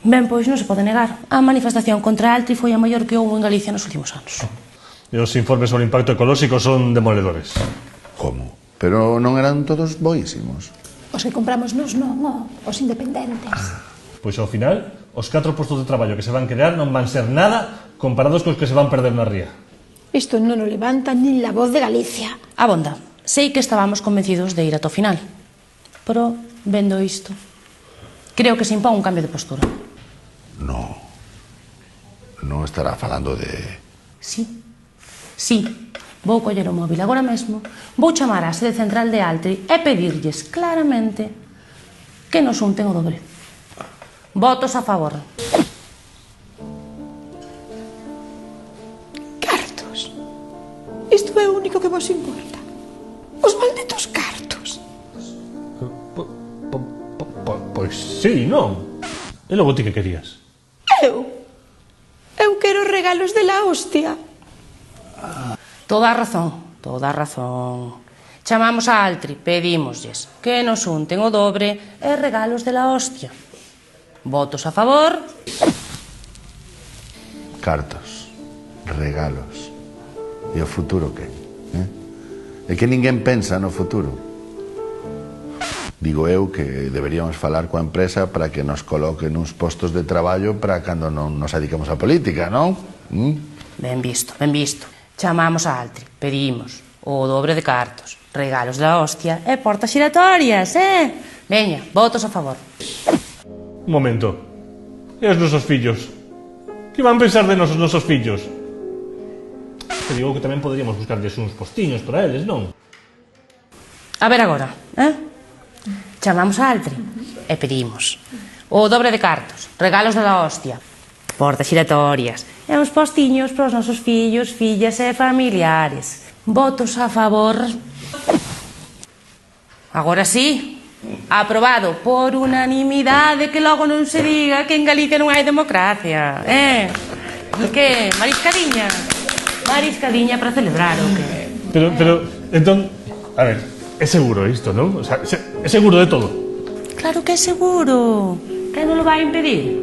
Ben, pois non se pode negar. A manifestación contra a Altri foi a maior que houve en Galicia nos últimos anos. E os informes sobre o impacto ecolóxico son demoledores. Como? Pero non eran todos boísimos. Os que compramos nos non, os independentes. Pois ao final, os 4 postos de traballo que se van crear non van ser nada comparados cos que se van perder na ría. Isto non o levanta nin la Voz de Galicia. Abonda, sei que estábamos convencidos de ir ata o final. Pero, vendo isto, creo que se impón un cambio de postura. Non estará falando de... Sí, vou coller o móvil agora mesmo, vou chamar á sede central de Altri e pedirlles claramente que nos unten o dobre. Votos a favor. Cartos. Isto é o único que vos importa. Os malditos cartos. Pois sí, non? E logo ti que querías? Eu quero regalos de la hostia. Toda a razón. Chamamos a Altri, pedímoslles que nos unten o dobre e regalos de la hostia. Votos a favor. Cartos, regalos. E o futuro que? É que ninguén pensa no futuro. Digo eu que deberíamos falar coa empresa para que nos coloquen uns postos de traballo para cando non nos dedicamos á política, non? Ben visto. Chamamos a Altri, pedimos o dobre de cartos, regalos da hostia e portas xiratorias, Veña, votos a favor. Un momento. E os nosos fillos? Que van pensar de nosos fillos? Te digo que tamén poderíamos buscarles uns postiños para eles, non? A ver agora, Chamamos a Altri e pedimos o dobre de cartos, regalos da hostia, portas xiratorias e uns postiños para os nosos fillos, fillas e familiares. Votos a favor. Agora sí, aprobado por unanimidade, que logo non se diga que en Galicia non hai democracia, Que, mariscadiña para celebrar o que? Pero, entón, a ver, é seguro isto, non? O sea, é seguro de todo. Claro que é seguro. Que non lo vai impedir?